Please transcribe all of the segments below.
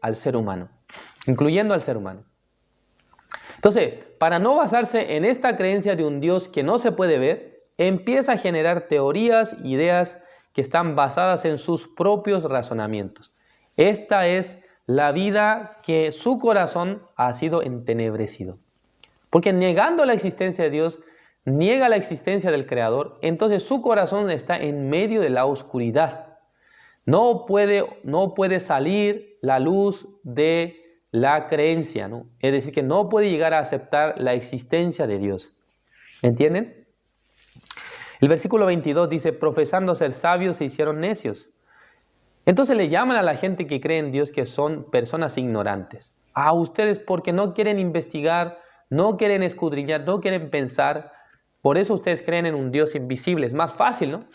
al ser humano, incluyendo al ser humano. Entonces, para no basarse en esta creencia de un Dios que no se puede ver, empieza a generar teorías, ideas que están basadas en sus propios razonamientos. Esta es la vida que su corazón ha sido entenebrecido. Porque negando la existencia de Dios, niega la existencia del Creador, entonces su corazón está en medio de la oscuridad. No puede salir la luz de la creencia, ¿no? Es decir, que no puede llegar a aceptar la existencia de Dios. ¿Entienden? El versículo 22 dice, profesando ser sabios se hicieron necios. Entonces le llaman a la gente que cree en Dios que son personas ignorantes. A ustedes porque no quieren investigar, no quieren escudriñar, no quieren pensar. Por eso ustedes creen en un Dios invisible. Es más fácil, ¿no?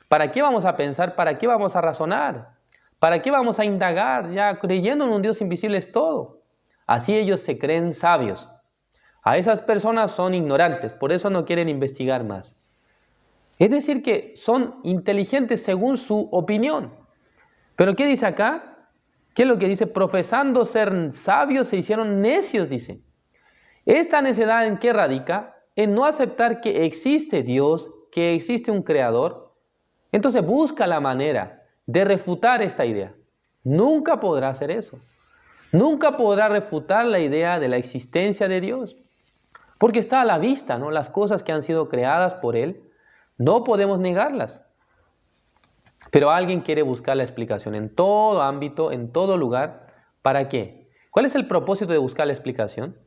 ¿Para qué vamos a pensar? ¿Para qué vamos a razonar? ¿Para qué vamos a indagar? Ya creyendo en un Dios invisible es todo. Así ellos se creen sabios. A esas personas son ignorantes, por eso no quieren investigar más. Es decir, que son inteligentes según su opinión. Pero ¿qué dice acá? ¿Qué es lo que dice? Profesando ser sabios se hicieron necios, dice. ¿Esta necedad en qué radica? En no aceptar que existe Dios, que existe un creador. Entonces busca la manera de refutar esta idea. Nunca podrá hacer eso. Nunca podrá refutar la idea de la existencia de Dios. Porque está a la vista, ¿no? Las cosas que han sido creadas por Él, no podemos negarlas. Pero alguien quiere buscar la explicación en todo ámbito, en todo lugar. ¿Para qué? ¿Cuál es el propósito de buscar la explicación?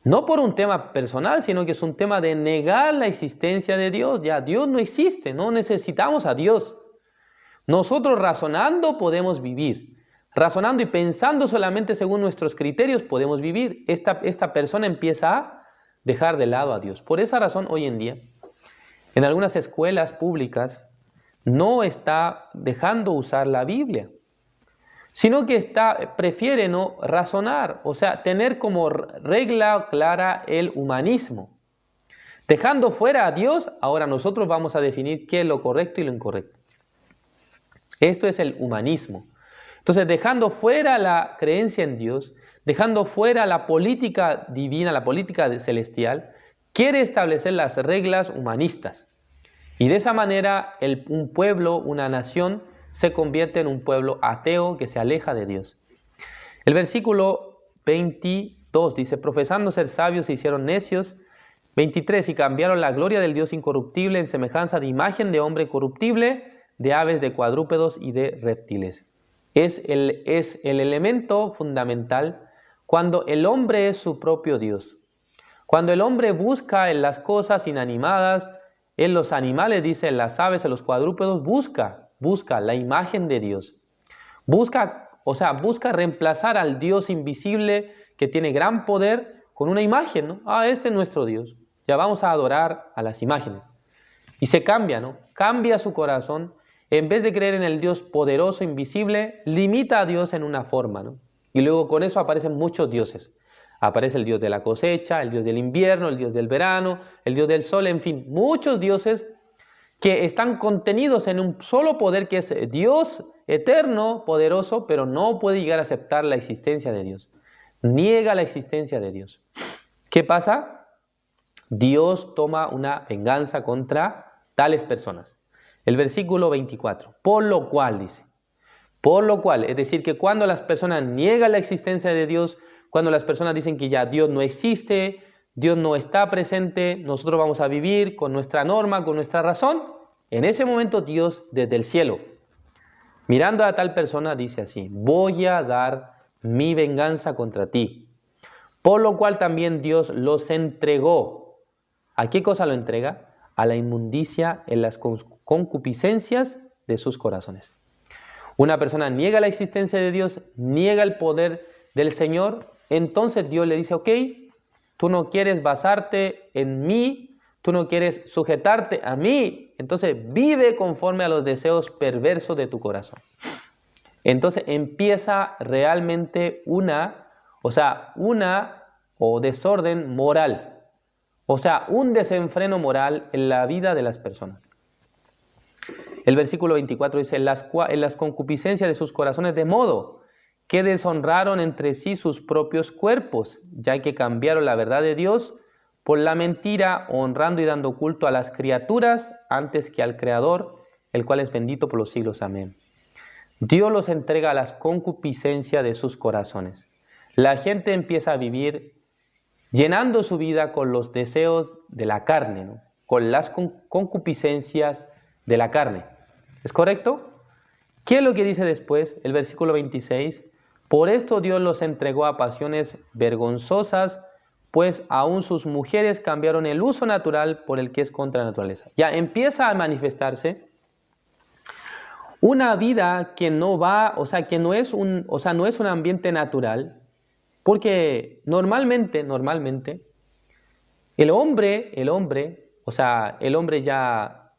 No por un tema personal, sino que es un tema de negar la existencia de Dios. Ya, Dios no existe, no necesitamos a Dios. Nosotros razonando podemos vivir. Razonando y pensando solamente según nuestros criterios podemos vivir. Esta persona empieza a dejar de lado a Dios. Por esa razón, hoy en día, en algunas escuelas públicas, no está dejando usar la Biblia, sino que prefiere no razonar, o sea, tener como regla clara el humanismo. Dejando fuera a Dios, ahora nosotros vamos a definir qué es lo correcto y lo incorrecto. Esto es el humanismo. Entonces, dejando fuera la creencia en Dios, dejando fuera la política divina, la política celestial, quiere establecer las reglas humanistas. Y de esa manera un pueblo, una nación, se convierte en un pueblo ateo que se aleja de Dios. El versículo 22 dice, profesando ser sabios se hicieron necios. 23, y cambiaron la gloria del Dios incorruptible en semejanza de imagen de hombre corruptible, de aves, de cuadrúpedos y de reptiles. Es el elemento fundamental cuando el hombre es su propio Dios. Cuando el hombre busca en las cosas inanimadas, en los animales, dice, en las aves, en los cuadrúpedos, busca la imagen de Dios. Busca reemplazar al Dios invisible que tiene gran poder con una imagen, ¿no? Este es nuestro Dios. Ya vamos a adorar a las imágenes. Y se cambia, ¿no? Cambia su corazón. En vez de creer en el Dios poderoso, invisible, limita a Dios en una forma, ¿no? Y luego con eso aparecen muchos dioses. Aparece el Dios de la cosecha, el Dios del invierno, el Dios del verano, el Dios del sol, en fin, muchos dioses que están contenidos en un solo poder que es Dios eterno, poderoso, pero no puede llegar a aceptar la existencia de Dios. Niega la existencia de Dios. ¿Qué pasa? Dios toma una venganza contra tales personas. El versículo 24, por lo cual dice, por lo cual, es decir, que cuando las personas niegan la existencia de Dios, cuando las personas dicen que ya Dios no existe, Dios no está presente, nosotros vamos a vivir con nuestra norma, con nuestra razón, en ese momento Dios desde el cielo, mirando a tal persona, dice así, voy a dar mi venganza contra ti. Por lo cual también Dios los entregó. ¿A qué cosa lo entrega? A la inmundicia en las concupiscencias de sus corazones. Una persona niega la existencia de Dios, niega el poder del Señor, entonces Dios le dice, ok, tú no quieres basarte en mí, tú no quieres sujetarte a mí, entonces vive conforme a los deseos perversos de tu corazón. Entonces empieza realmente una desorden moral, o sea, un desenfreno moral en la vida de las personas. El versículo 24 dice, en las concupiscencias de sus corazones, de modo que deshonraron entre sí sus propios cuerpos, ya que cambiaron la verdad de Dios por la mentira, honrando y dando culto a las criaturas antes que al Creador, el cual es bendito por los siglos. Amén. Dios los entrega a las concupiscencias de sus corazones. La gente empieza a vivir llenando su vida con los deseos de la carne, ¿no? Con las concupiscencias de la carne. ¿Es correcto? ¿Qué es lo que dice después? El versículo 26. Por esto Dios los entregó a pasiones vergonzosas, pues aún sus mujeres cambiaron el uso natural por el que es contra la naturaleza. Ya empieza a manifestarse una vida que no va, que no es un ambiente natural, porque normalmente, el hombre ya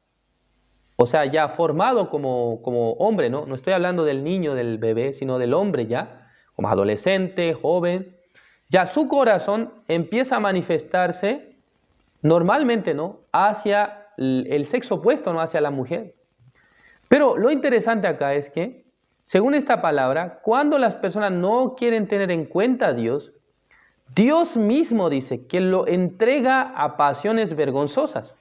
formado como hombre, ¿no? No estoy hablando del niño, del bebé, sino del hombre ya, como adolescente, joven, ya su corazón empieza a manifestarse normalmente, ¿no? Hacia el sexo opuesto, ¿no? Hacia la mujer. Pero lo interesante acá es que, según esta palabra, cuando las personas no quieren tener en cuenta a Dios, Dios mismo dice que lo entrega a pasiones vergonzosas.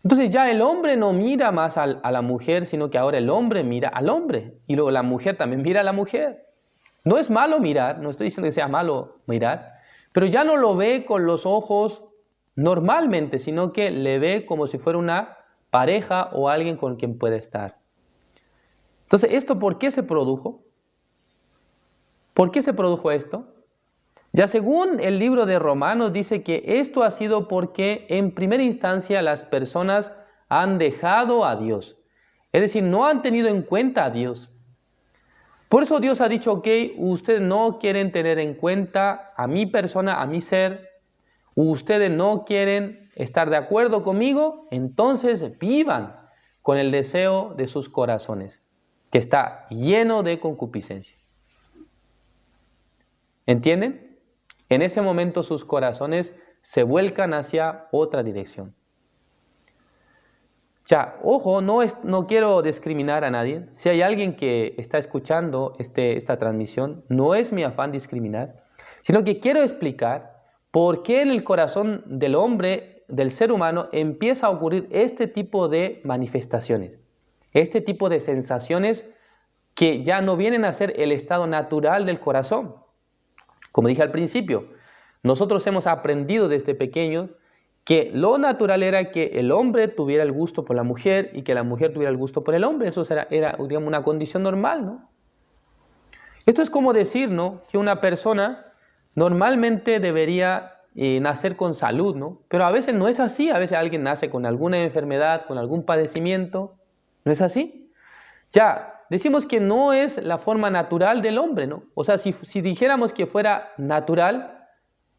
Entonces ya el hombre no mira más a la mujer, sino que ahora el hombre mira al hombre. Y luego la mujer también mira a la mujer. No es malo mirar, no estoy diciendo que sea malo mirar, pero ya no lo ve con los ojos normalmente, sino que le ve como si fuera una pareja o alguien con quien puede estar. Entonces, ¿esto por qué se produjo? ¿Por qué se produjo esto? Ya según el libro de Romanos dice que esto ha sido porque en primera instancia las personas han dejado a Dios. Es decir, no han tenido en cuenta a Dios. Por eso Dios ha dicho, ok, ustedes no quieren tener en cuenta a mi persona, a mi ser, ustedes no quieren estar de acuerdo conmigo, entonces vivan con el deseo de sus corazones, que está lleno de concupiscencia. ¿Entienden? En ese momento sus corazones se vuelcan hacia otra dirección. Ya, ojo, no quiero discriminar a nadie. Si hay alguien que está escuchando esta transmisión, no es mi afán discriminar, sino que quiero explicar por qué en el corazón del hombre, del ser humano, empieza a ocurrir este tipo de manifestaciones, este tipo de sensaciones que ya no vienen a ser el estado natural del corazón. Como dije al principio, nosotros hemos aprendido desde pequeños que lo natural era que el hombre tuviera el gusto por la mujer y que la mujer tuviera el gusto por el hombre. Eso era digamos, una condición normal, ¿no? Esto es como decir, ¿no?, que una persona normalmente debería nacer con salud, ¿no? Pero a veces no es así. A veces alguien nace con alguna enfermedad, con algún padecimiento. ¿No es así? Ya, decimos que no es la forma natural del hombre, ¿no? O sea, si dijéramos que fuera natural,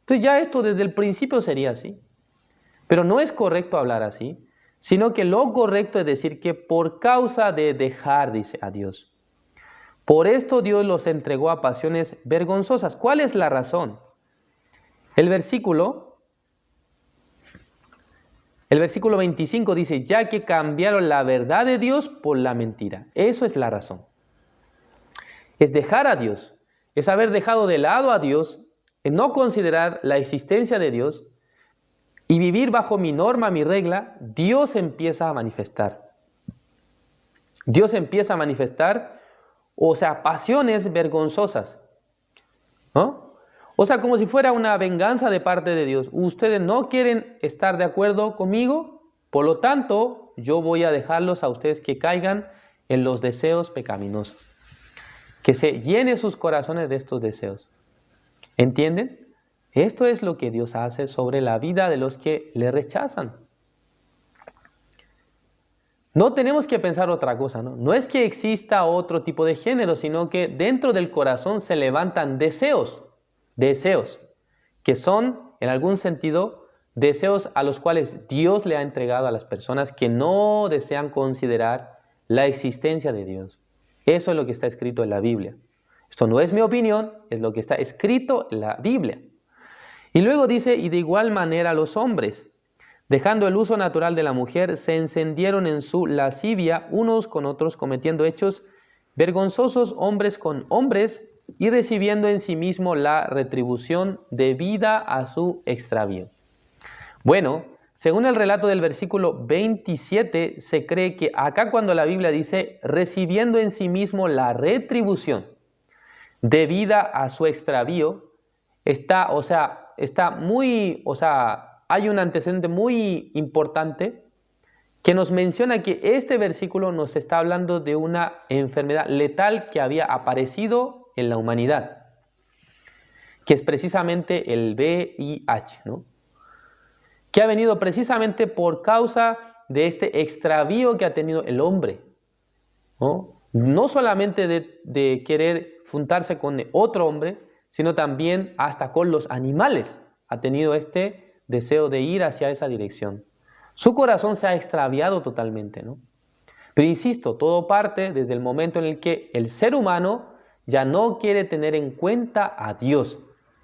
entonces ya esto desde el principio sería así. Pero no es correcto hablar así, sino que lo correcto es decir que por causa de dejar, dice, a Dios. Por esto Dios los entregó a pasiones vergonzosas. ¿Cuál es la razón? El versículo 25 dice, ya que cambiaron la verdad de Dios por la mentira. Eso es la razón. Es dejar a Dios, es haber dejado de lado a Dios, es no considerar la existencia de Dios, y vivir bajo mi norma, mi regla. Dios empieza a manifestar. Dios empieza a manifestar, pasiones vergonzosas, ¿no? O sea, como si fuera una venganza de parte de Dios. Ustedes no quieren estar de acuerdo conmigo, por lo tanto, yo voy a dejarlos a ustedes que caigan en los deseos pecaminosos. Que se llenen sus corazones de estos deseos. ¿Entienden? Esto es lo que Dios hace sobre la vida de los que le rechazan. No tenemos que pensar otra cosa, ¿no? No es que exista otro tipo de género, sino que dentro del corazón se levantan deseos, que son, en algún sentido, deseos a los cuales Dios le ha entregado a las personas que no desean considerar la existencia de Dios. Eso es lo que está escrito en la Biblia. Esto no es mi opinión, es lo que está escrito en la Biblia. Y luego dice, y de igual manera los hombres, dejando el uso natural de la mujer, se encendieron en su lascivia unos con otros, cometiendo hechos vergonzosos hombres con hombres y recibiendo en sí mismo la retribución debida a su extravío. Bueno, según el relato del versículo 27, se cree que acá cuando la Biblia dice recibiendo en sí mismo la retribución debida a su extravío, hay un antecedente muy importante que nos menciona que este versículo nos está hablando de una enfermedad letal que había aparecido en la humanidad, que es precisamente el VIH, ¿no? Que ha venido precisamente por causa de este extravío que ha tenido el hombre, ¿no? No solamente de querer juntarse con otro hombre, sino también hasta con los animales. Ha tenido este deseo de ir hacia esa dirección. Su corazón se ha extraviado totalmente, ¿no? Pero insisto, todo parte desde el momento en el que el ser humano ya no quiere tener en cuenta a Dios.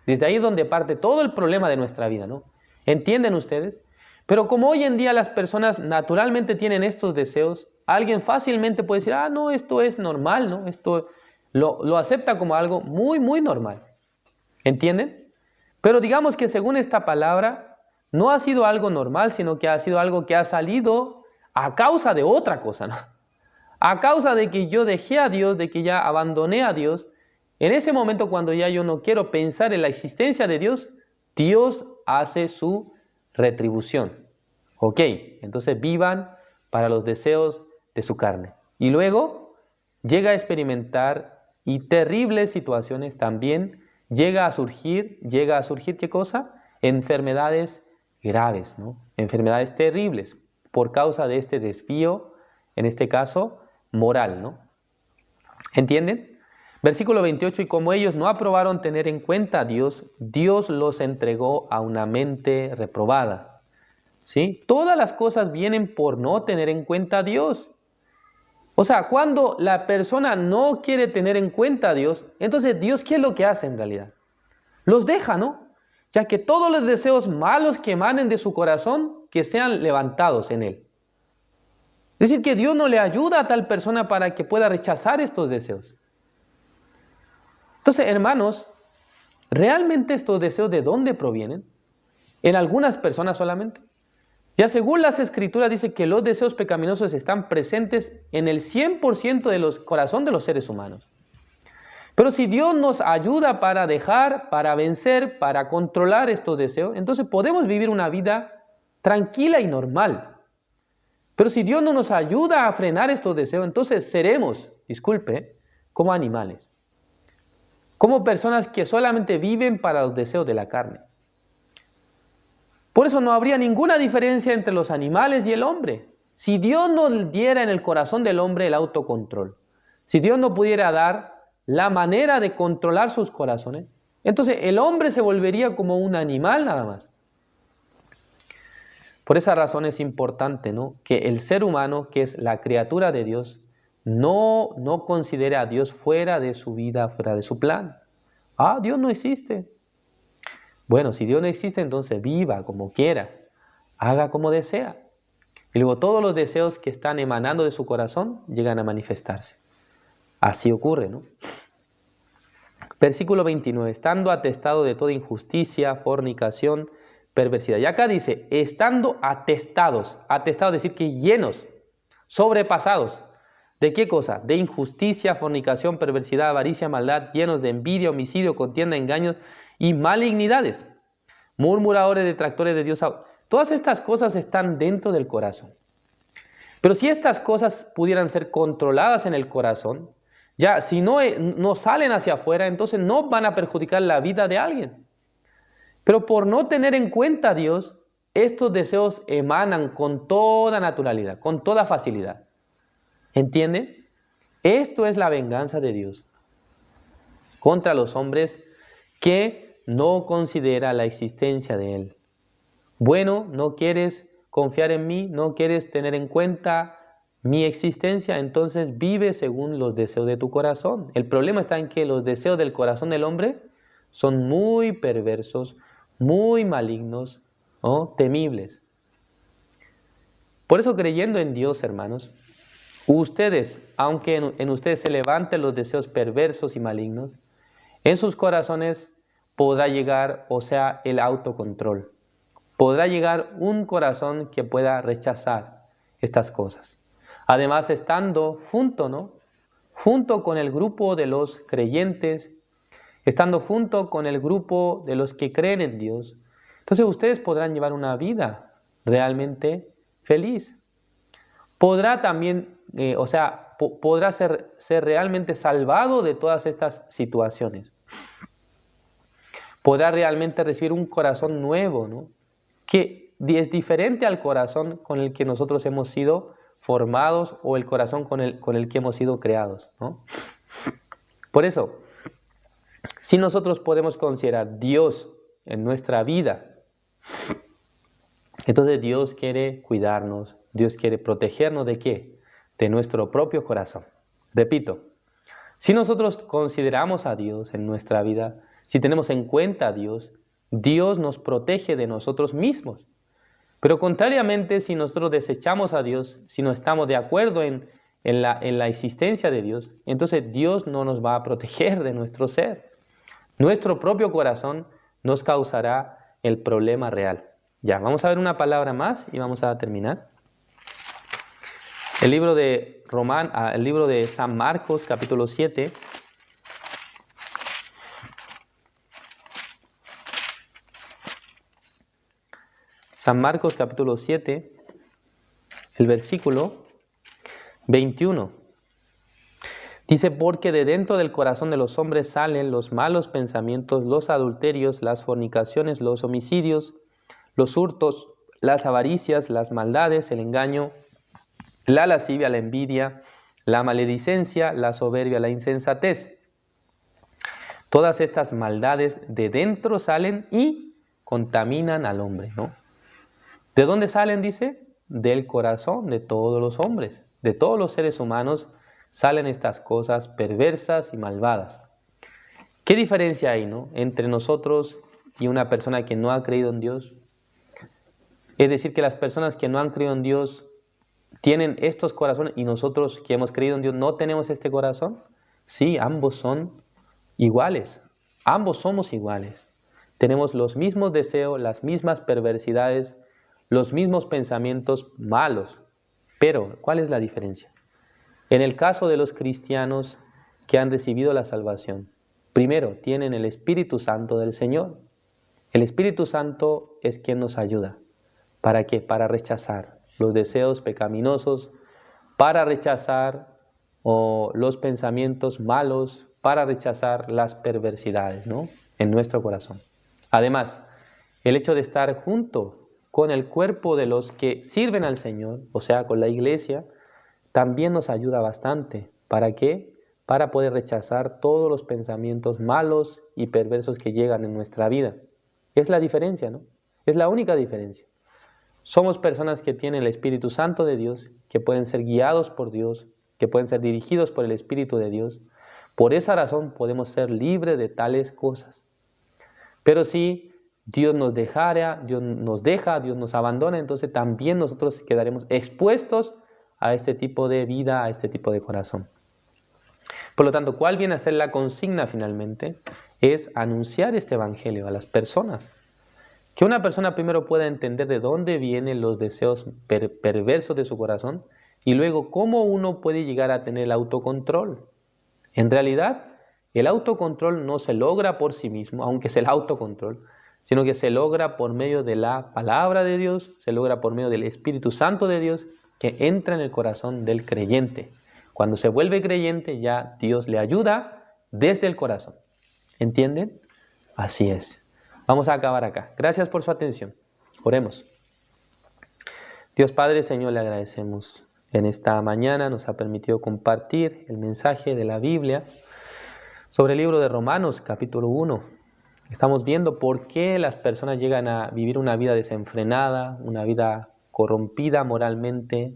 Desde ahí es donde parte todo el problema de nuestra vida, ¿no? ¿Entienden ustedes? Pero como hoy en día las personas naturalmente tienen estos deseos, alguien fácilmente puede decir, no, esto es normal, ¿no? Esto lo acepta como algo muy, muy normal. ¿Entienden? Pero digamos que según esta palabra, no ha sido algo normal, sino que ha sido algo que ha salido a causa de otra cosa, ¿no? A causa de que yo dejé a Dios, de que ya abandoné a Dios. En ese momento cuando ya yo no quiero pensar en la existencia de Dios, Dios hace su retribución. Ok, entonces vivan para los deseos de su carne. Y luego llega a experimentar y terribles situaciones también. Llega a surgir, ¿qué cosa? Enfermedades graves, ¿no? Enfermedades terribles por causa de este desvío, en este caso, moral, ¿no? ¿Entienden? Versículo 28, y como ellos no aprobaron tener en cuenta a Dios, Dios los entregó a una mente reprobada. ¿Sí? Todas las cosas vienen por no tener en cuenta a Dios. O sea, cuando la persona no quiere tener en cuenta a Dios, entonces Dios, ¿qué es lo que hace en realidad? Los deja, ¿no? Ya que todos los deseos malos que emanen de su corazón, que sean levantados en él. Es decir, que Dios no le ayuda a tal persona para que pueda rechazar estos deseos. Entonces, hermanos, ¿realmente estos deseos de dónde provienen? ¿En algunas personas solamente? Ya según las Escrituras dice que los deseos pecaminosos están presentes en el 100% del corazón de los seres humanos. Pero si Dios nos ayuda para dejar, para vencer, para controlar estos deseos, entonces podemos vivir una vida tranquila y normal. Pero si Dios no nos ayuda a frenar estos deseos, entonces seremos, como animales. Como personas que solamente viven para los deseos de la carne. Por eso no habría ninguna diferencia entre los animales y el hombre. Si Dios no diera en el corazón del hombre el autocontrol, si Dios no pudiera dar la manera de controlar sus corazones, entonces el hombre se volvería como un animal nada más. Por esa razón es importante, ¿no?, que el ser humano, que es la criatura de Dios, no considere a Dios fuera de su vida, fuera de su plan. Dios no existe. Bueno, si Dios no existe, entonces viva como quiera, haga como desea. Y luego todos los deseos que están emanando de su corazón llegan a manifestarse. Así ocurre, ¿no? Versículo 29, estando atestado de toda injusticia, fornicación, perversidad. Y acá dice, estando atestados, es decir, que llenos, sobrepasados. ¿De qué cosa? De injusticia, fornicación, perversidad, avaricia, maldad, llenos de envidia, homicidio, contienda, engaños y malignidades, murmuradores, detractores de Dios. Todas estas cosas están dentro del corazón. Pero si estas cosas pudieran ser controladas en el corazón, ya si no salen hacia afuera, entonces no van a perjudicar la vida de alguien. Pero por no tener en cuenta a Dios, estos deseos emanan con toda naturalidad, con toda facilidad. ¿Entienden? Esto es la venganza de Dios contra los hombres que no considera la existencia de Él. Bueno, no quieres confiar en mí, no quieres tener en cuenta mi existencia, entonces vive según los deseos de tu corazón. El problema está en que los deseos del corazón del hombre son muy perversos, muy malignos, ¿no?, temibles. Por eso, creyendo en Dios, hermanos, Ustedes, aunque en ustedes se levanten los deseos perversos y malignos, en sus corazones podrá llegar, o sea, el autocontrol. Podrá llegar un corazón que pueda rechazar estas cosas. Además, estando junto con el grupo de los creyentes, estando junto con el grupo de los que creen en Dios, entonces ustedes podrán llevar una vida realmente feliz. Podrá también, podrá ser realmente salvado de todas estas situaciones. Podrá realmente recibir un corazón nuevo, ¿no? Que es diferente al corazón con el que nosotros hemos sido formados o el corazón con el que hemos sido creados, ¿no? Por eso, si nosotros podemos considerar Dios en nuestra vida, entonces Dios quiere cuidarnos, Dios quiere protegernos ¿de qué? De nuestro propio corazón. Repito, si nosotros consideramos a Dios en nuestra vida, si tenemos en cuenta a Dios, Dios nos protege de nosotros mismos. Pero contrariamente, si nosotros desechamos a Dios, si no estamos de acuerdo en la existencia de Dios, entonces Dios no nos va a proteger de nuestro ser. Nuestro propio corazón nos causará el problema real. Ya, vamos a ver una palabra más y vamos a terminar. El libro de San Marcos, capítulo 7. San Marcos, capítulo 7, el versículo 21. Dice, porque de dentro del corazón de los hombres salen los malos pensamientos, los adulterios, las fornicaciones, los homicidios, los hurtos, las avaricias, las maldades, el engaño, la lascivia, la envidia, la maledicencia, la soberbia, la insensatez. Todas estas maldades de dentro salen y contaminan al hombre, ¿no? ¿De dónde salen? Dice, del corazón de todos los hombres, de todos los seres humanos salen estas cosas perversas y malvadas. ¿Qué diferencia hay, no, entre nosotros y una persona que no ha creído en Dios? Es decir, que las personas que no han creído en Dios tienen estos corazones y nosotros que hemos creído en Dios no tenemos este corazón. Sí, ambos son iguales, ambos somos iguales. Tenemos los mismos deseos, las mismas perversidades, los mismos pensamientos malos. Pero, ¿cuál es la diferencia? En el caso de los cristianos que han recibido la salvación, primero tienen el Espíritu Santo del Señor. El Espíritu Santo es quien nos ayuda. ¿Para qué? Para rechazar los deseos pecaminosos, para rechazar los pensamientos malos, para rechazar las perversidades, ¿no?, en nuestro corazón. Además, el hecho de estar junto con el cuerpo de los que sirven al Señor, o sea, con la iglesia, también nos ayuda bastante. ¿Para qué? Para poder rechazar todos los pensamientos malos y perversos que llegan en nuestra vida. Es la diferencia, ¿no? Es la única diferencia. Somos personas que tienen el Espíritu Santo de Dios, que pueden ser guiados por Dios, que pueden ser dirigidos por el Espíritu de Dios. Por esa razón podemos ser libres de tales cosas. Pero si Dios nos dejara, Dios nos abandona, entonces también nosotros quedaremos expuestos a este tipo de vida, a este tipo de corazón. Por lo tanto, ¿cuál viene a ser la consigna finalmente? Es anunciar este evangelio a las personas. Que una persona primero pueda entender de dónde vienen los deseos perversos de su corazón y luego cómo uno puede llegar a tener el autocontrol. En realidad, el autocontrol no se logra por sí mismo, aunque es el autocontrol, sino que se logra por medio de la palabra de Dios, se logra por medio del Espíritu Santo de Dios que entra en el corazón del creyente. Cuando se vuelve creyente, ya Dios le ayuda desde el corazón. ¿Entienden? Así es. Vamos a acabar acá. Gracias por su atención. Oremos. Dios Padre, Señor, le agradecemos. En esta mañana nos ha permitido compartir el mensaje de la Biblia sobre el libro de Romanos, capítulo 1. Estamos viendo por qué las personas llegan a vivir una vida desenfrenada, una vida corrompida moralmente.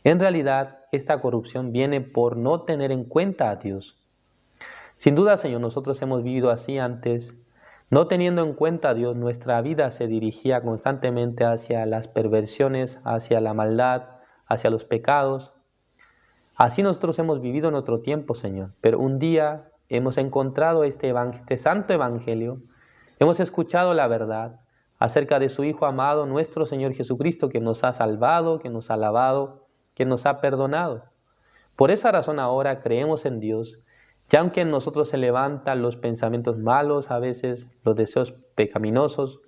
En realidad, esta corrupción viene por no tener en cuenta a Dios. Sin duda, Señor, nosotros hemos vivido así antes. No teniendo en cuenta a Dios, nuestra vida se dirigía constantemente hacia las perversiones, hacia la maldad, hacia los pecados. Así nosotros hemos vivido en otro tiempo, Señor, pero un día hemos encontrado este santo evangelio, hemos escuchado la verdad acerca de su Hijo amado, nuestro Señor Jesucristo, que nos ha salvado, que nos ha lavado, que nos ha perdonado. Por esa razón ahora creemos en Dios, ya aunque en nosotros se levantan los pensamientos malos a veces, los deseos pecaminosos,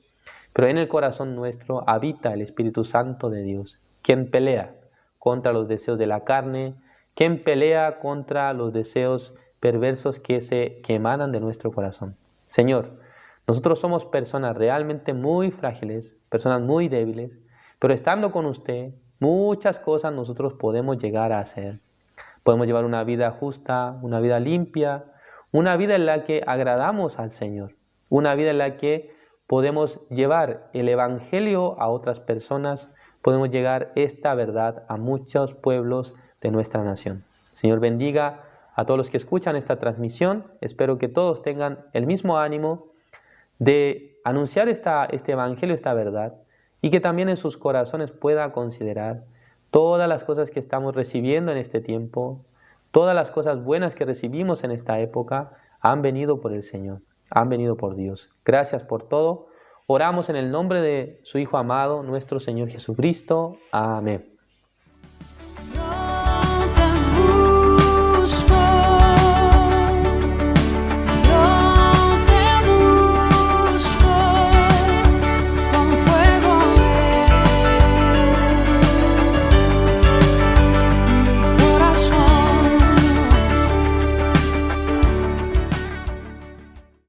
pero en el corazón nuestro habita el Espíritu Santo de Dios, quien pelea contra los deseos de la carne, quien pelea contra los deseos perversos que emanan de nuestro corazón. Señor, nosotros somos personas realmente muy frágiles, personas muy débiles, pero estando con usted, muchas cosas nosotros podemos llegar a hacer. Podemos llevar una vida justa, una vida limpia, una vida en la que agradamos al Señor, una vida en la que podemos llevar el Evangelio a otras personas, podemos llegar esta verdad a muchos pueblos de nuestra nación. Señor, bendiga a todos los que escuchan esta transmisión. Espero que todos tengan el mismo ánimo de anunciar este Evangelio, esta verdad, y que también en sus corazones pueda considerar todas las cosas que estamos recibiendo en este tiempo, todas las cosas buenas que recibimos en esta época, han venido por el Señor, han venido por Dios. Gracias por todo. Oramos en el nombre de su Hijo amado, nuestro Señor Jesucristo. Amén.